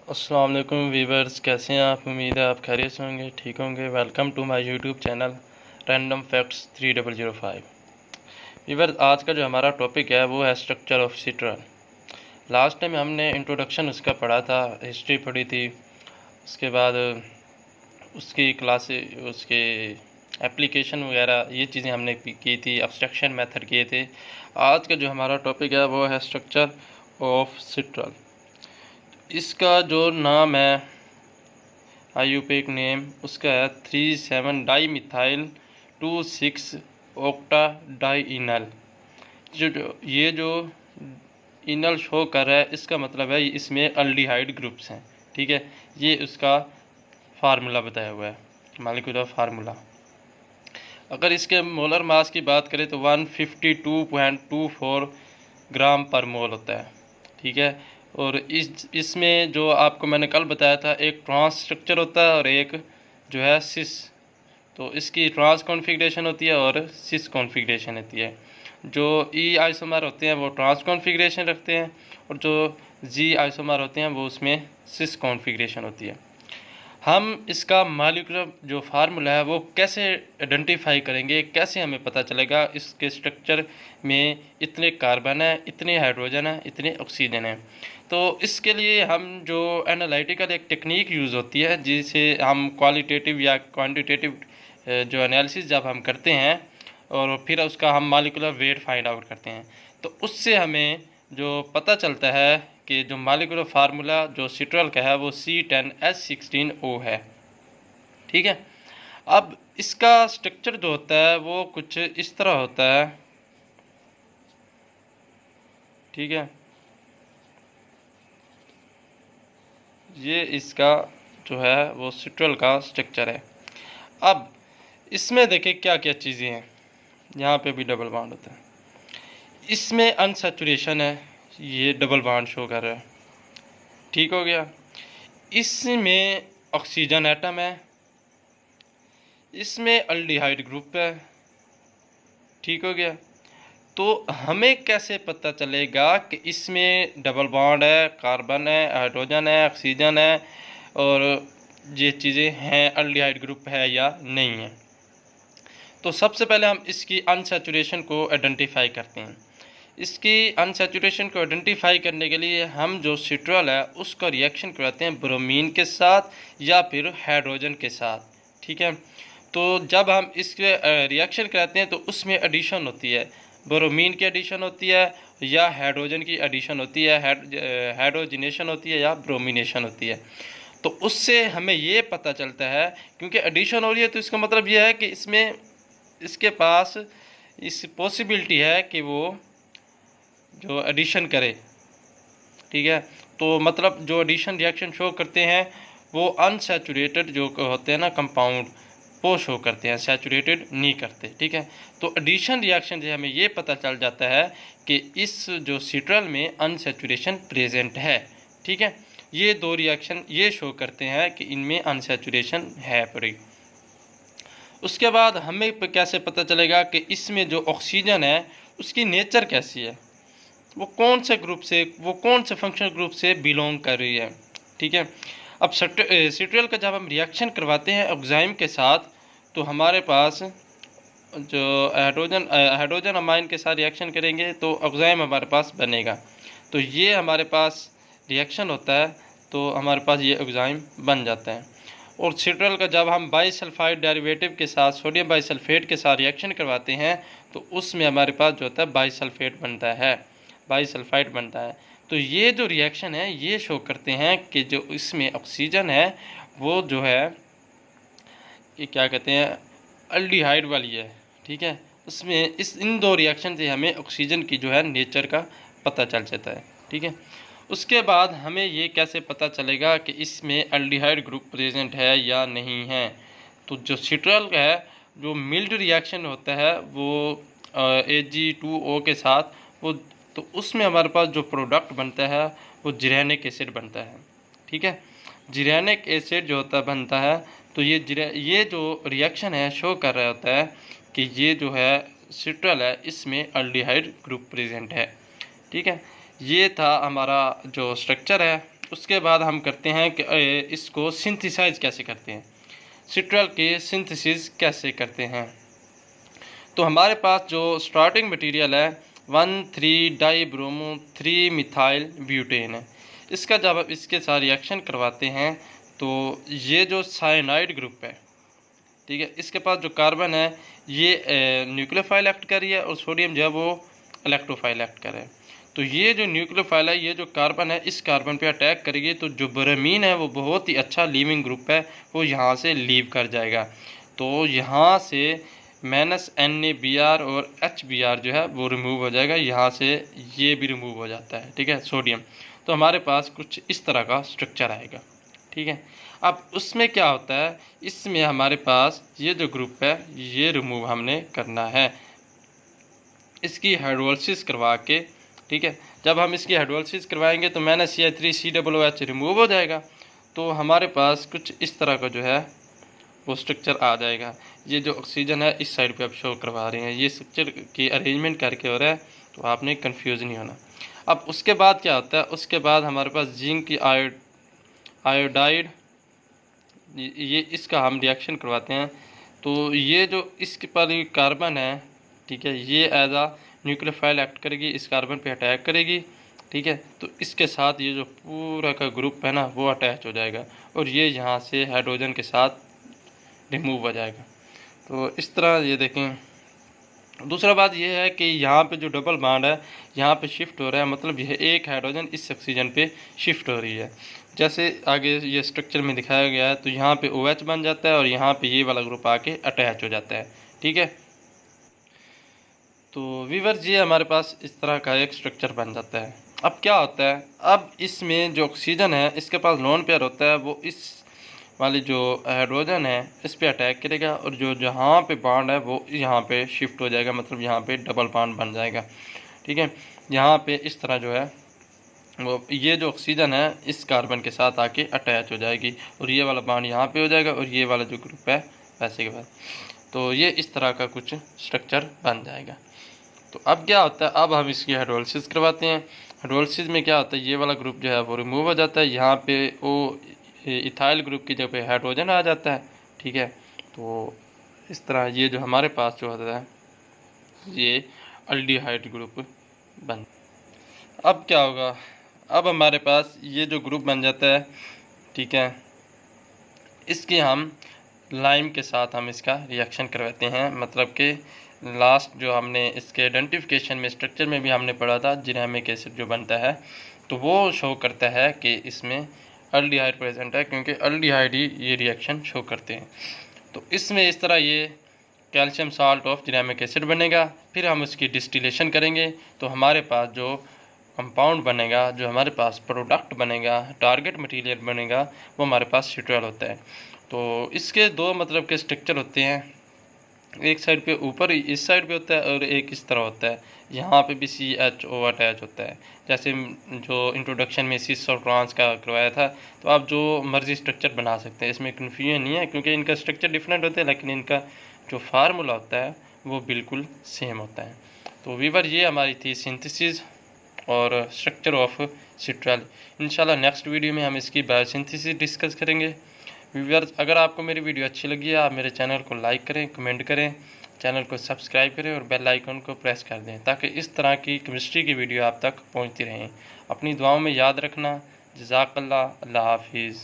अस्सलाम वालेकुम वीवर्स, कैसे हैं आप? उम्मीद है आप खैरियत से होंगे, ठीक होंगे। Welcome to my YouTube channel random facts 3005। Viewers, आज का जो हमारा टॉपिक है वो है structure of citral. Last time हमने इंट्रोडक्शन उसका पढ़ा था, हिस्ट्री पढ़ी थी, उसके बाद उसकी क्लासेस, उसके एप्लीकेशन वगैरह ये चीज़ें हमने की थी, एब्स्ट्रैक्शन मेथड किए थे। आज का जो हमारा टॉपिक है वो है स्ट्रक्चर ऑफ सिट्रल। इसका जो नाम है, आईयूपैक नेम उसका है 3,7 डाईमिथाइल 2,6 ऑक्टा डाईइनल। ये जो इनल शो कर रहा है, इसका मतलब है इसमें अल्डिहाइड ग्रुप्स हैं। ठीक है, ये उसका फार्मूला बताया हुआ है, मॉलिक्यूलर फार्मूला। अगर इसके मोलर मास की बात करें तो 152.24 ग्राम पर मोल होता है। ठीक है, और इसमें जो आपको मैंने कल बताया था, एक ट्रांस स्ट्रक्चर होता है और एक जो है सिस। तो इसकी ट्रांस कॉन्फ़िगरेशन होती है और सिस कॉन्फ़िगरेशन होती है। जो ई आइसोमर होते हैं वो ट्रांस कॉन्फ़िगरेशन रखते हैं, और जो जी आइसोमर होते हैं वो उसमें सिस कॉन्फ़िगरेशन होती है। हम इसका मॉलिक्यूलर जो फार्मूला है वो कैसे आइडेंटिफाई करेंगे, कैसे हमें पता चलेगा इसके स्ट्रक्चर में इतने कार्बन है, इतने हाइड्रोजन है, इतने ऑक्सीजन है। तो इसके लिए हम जो एनालिटिकल एक टेक्निक यूज़ होती है, जिसे हम क्वालिटेटिव या क्वांटिटेटिव जो एनालिसिस जब हम करते हैं और फिर उसका हम मॉलिक्यूलर वेट फाइंड आउट करते हैं, तो उससे हमें जो पता चलता है कि जो मॉलिक्यूलर फार्मूला जो सिट्रल का है वो C10H16O है। ठीक है, अब इसका स्ट्रक्चर जो होता है वो कुछ इस तरह होता है। ठीक है, ये इसका जो है वो सिट्रल का स्ट्रक्चर है। अब इसमें देखिए क्या क्या चीज़ें हैं। यहाँ पे भी डबल बॉन्ड होता है, इसमें अनसैचुरेशन है, ये डबल बॉन्ड शो कर रहा है। ठीक हो गया, इसमें ऑक्सीजन एटम है, इसमें अल्डिहाइड ग्रुप है। ठीक हो गया, तो हमें कैसे पता चलेगा कि इसमें डबल बॉन्ड है, कार्बन है, हाइड्रोजन है, ऑक्सीजन है और ये चीज़ें हैं, अल्डिहाइड ग्रुप है या नहीं है? तो सबसे पहले हम इसकी अनसैचुरेशन को आइडेंटिफाई करते हैं। इसकी अनसैचुरेशन को आइडेंटिफाई करने के लिए हम जो सिट्रल है उसका रिएक्शन कराते हैं ब्रोमीन के साथ या फिर हाइड्रोजन के साथ। ठीक है, तो जब हम इसके रिएक्शन कराते हैं तो उसमें एडिशन होती है, ब्रोमीन की एडिशन होती है या हाइड्रोजन की एडिशन होती है, हाइड्रोजिनेशन होती है या ब्रोमिनेशन होती है। तो उससे हमें ये पता चलता है, क्योंकि एडिशन हो रही है तो इसका मतलब ये है कि इसमें इसके पास इस पॉसिबिलिटी है कि वो जो एडिशन करे। ठीक है, तो मतलब जो एडिशन रिएक्शन शो करते हैं वो अनसैचुरेटेड जो होते हैं ना कंपाउंड, वो शो करते हैं, सैचुरेटेड नहीं करते। ठीक है, तो एडिशन रिएक्शन से हमें ये पता चल जाता है कि इस जो सिट्रल में अनसैचुरेशन प्रेजेंट है। ठीक है, ये दो रिएक्शन ये शो करते हैं कि इनमें अनसैचुरेशन है पूरी। उसके बाद हमें कैसे पता चलेगा कि इसमें जो ऑक्सीजन है उसकी नेचर कैसी है, वो कौन से ग्रुप से, वो कौन से फंक्शनल ग्रुप से बिलोंग कर रही है। ठीक है, अब सिट्रल का जब हम रिएक्शन करवाते हैं ऑक्साइम के साथ, तो हमारे पास जो हाइड्रोजन अमाइन के साथ रिएक्शन करेंगे तो ऑक्साइम हमारे पास बनेगा। तो ये हमारे पास रिएक्शन होता है तो हमारे पास ये ऑक्साइम बन जाता है। और सिट्रल का जब हम बाइसल्फाइड डेरिवेटिव के साथ सोडियम बाइसल्फेट के साथ रिएक्शन करवाते हैं तो उसमें हमारे पास जो होता है बाइसल्फेट बनता है, बाइसल्फाइड बनता है। तो ये जो रिएक्शन है ये शो करते हैं कि जो इसमें ऑक्सीजन है वो जो है ये क्या कहते हैं, अल्डिहाइड वाली है। ठीक है, उसमें इन दो रिएक्शन से हमें ऑक्सीजन की जो है नेचर का पता चल जाता है। ठीक है, उसके बाद हमें ये कैसे पता चलेगा कि इसमें अल्डिहाइड ग्रुप प्रेजेंट है या नहीं है? तो जो सिट्रल का है जो मिल्ड रिएक्शन होता है वो Ag2O के साथ, वो तो उसमें हमारे पास जो प्रोडक्ट बनता है वो जिरेनिक एसिड बनता है। ठीक है, जिरेनिक एसिड जो होता बनता है, तो ये जो रिएक्शन है शो कर रहा होता है कि ये जो है सिट्रल है इसमें अल्डिहाइड ग्रुप प्रेजेंट है। ठीक है, ये था हमारा जो स्ट्रक्चर है उसके बाद हम करते हैं कि इसको सिंथेसाइज कैसे करते हैं, सिट्रल के सिंथेसिस कैसे करते हैं। तो हमारे पास जो स्टार्टिंग मटेरियल है 1,3-डाइब्रोमो 3-मिथाइल ब्यूटेन है। इसका जब आप इसके साथ रिएक्शन करवाते हैं तो ये जो साइनाइड ग्रुप है, ठीक है, इसके पास जो कार्बन है ये न्यूक्लियोफाइल एक्ट कर रही है और सोडियम जो है वो इलेक्ट्रोफाइल एक्ट कर रहा है। तो ये जो न्यूक्लियोफाइल है, ये जो कार्बन है, इस कार्बन पे अटैक करेगी तो जो ब्रोमीन है वो बहुत ही अच्छा लीविंग ग्रुप है, वो यहाँ से लीव कर जाएगा। तो यहाँ से -NaBr और HBr जो है वो रिमूव हो जाएगा, यहाँ से ये भी रिमूव हो जाता है, ठीक है, सोडियम। तो हमारे पास कुछ इस तरह का स्ट्रक्चर आएगा, ठीक है। अब उसमें क्या होता है, इसमें हमारे पास ये जो ग्रुप है ये रिमूव हमने करना है, इसकी हाइड्रोलिसिस करवा के, ठीक है। जब हम इसकी हाइड्रोलिसिस करवाएंगे तो CH3COOH रिमूव हो जाएगा। तो हमारे पास कुछ इस तरह का जो है वो स्ट्रक्चर आ जाएगा। ये जो ऑक्सीजन है इस साइड पे आप शो करवा रहे हैं, ये स्ट्रक्चर की अरेंजमेंट करके हो रहा है, तो आपने कंफ्यूज नहीं होना। अब उसके बाद क्या होता है, उसके बाद हमारे पास जिंक की आयोडाइड, ये इसका हम रिएक्शन करवाते हैं। तो ये जो इसके पर कार्बन है, ठीक है, ये एज आ न्यूक्लियोफाइल एक्ट करेगी, इस कार्बन पे अटैक करेगी, ठीक है। तो इसके साथ ये जो पूरा का ग्रुप है ना वो अटैच हो जाएगा और ये यहाँ से हाइड्रोजन के साथ रिमूव हो जाएगा। तो इस तरह ये देखें। दूसरा बात ये है कि यहाँ पे जो डबल बॉन्ड है यहाँ पे शिफ्ट हो रहा है, मतलब यह एक हाइड्रोजन इस ऑक्सीजन पे शिफ्ट हो रही है। जैसे आगे ये स्ट्रक्चर में दिखाया गया है, तो यहाँ पे OH बन जाता है और यहाँ पे ये वाला ग्रुप आके अटैच हो जाता है, ठीक है। तो व्यूअर्स ये हमारे पास इस तरह का एक स्ट्रक्चर बन जाता है। अब क्या होता है, अब इसमें जो ऑक्सीजन है इसके पास लोन पेयर होता है, वो इस वाली जो हाइड्रोजन है इस पे अटैक करेगा और जो जहाँ पे बॉन्ड है वो यहाँ पे शिफ्ट हो जाएगा, मतलब यहाँ पे डबल बॉन्ड बन जाएगा, ठीक है। यहाँ पे इस तरह जो है वो ये जो ऑक्सीजन है इस कार्बन के साथ आके अटैच हो जाएगी और ये वाला बॉन्ड यहाँ पे हो जाएगा और ये वाला जो ग्रुप है वैसे के बाद। तो ये इस तरह का कुछ स्ट्रक्चर बन जाएगा। तो अब क्या होता है, अब हम इसकी हाइड्रोलिसिस करवाते हैं। हाइड्रोलिसिस में क्या होता है, ये वाला ग्रुप जो है वो रिमूव हो जाता है, यहाँ पे वो इथाइल ग्रुप की जगह हाइड्रोजन आ जाता है, ठीक है। तो इस तरह ये जो हमारे पास जो होता है ये अल्डिहाइड ग्रुप बन। अब क्या होगा, अब हमारे पास ये जो ग्रुप बन जाता है, ठीक है, इसकी हम लाइम के साथ हम इसका रिएक्शन करवाते हैं। मतलब कि लास्ट जो हमने इसके आइडेंटिफिकेशन में स्ट्रक्चर में भी हमने पढ़ा था, जिरहमिक एसिड जो बनता है तो वो शो करता है कि इसमें अल्डिहाइड प्रेजेंट है, क्योंकि अल्डिहाइड ही ये रिएक्शन शो करते हैं। तो इसमें इस तरह ये कैल्शियम साल्ट ऑफ जिरहमिक एसिड बनेगा। फिर हम उसकी डिस्टिलेशन करेंगे तो हमारे पास जो कंपाउंड बनेगा, जो हमारे पास प्रोडक्ट बनेगा, टारगेट मटेरियल बनेगा, वो हमारे पास सिट्रल होता है। तो इसके दो मतलब के स्ट्रक्चर होते हैं, एक साइड पे ऊपर इस साइड पे होता है और एक इस तरह होता है, यहाँ पे भी CHO अटैच होता है। जैसे जो इंट्रोडक्शन में सिस और ट्रांस का करवाया था, तो आप जो मर्जी स्ट्रक्चर बना सकते हैं, इसमें कन्फ्यूजन नहीं है, क्योंकि इनका स्ट्रक्चर डिफरेंट होता है लेकिन इनका जो फार्मूला होता है वो बिल्कुल सेम होता है। तो व्यूअर ये हमारी थी सिंथेसिस और स्ट्रक्चर ऑफ सिट्रल। इंशाल्लाह नेक्स्ट वीडियो में हम इसकी बायोसिंथेसिस डिस्कस करेंगे। व्यूअर्स अगर आपको मेरी वीडियो अच्छी लगी है, आप मेरे चैनल को लाइक करें, कमेंट करें, चैनल को सब्सक्राइब करें और बेल आइकन को प्रेस कर दें, ताकि इस तरह की केमिस्ट्री की वीडियो आप तक पहुंचती रहें। अपनी दुआओं में याद रखना। जज़ाकल्लाह, अल्लाह हाफिज़।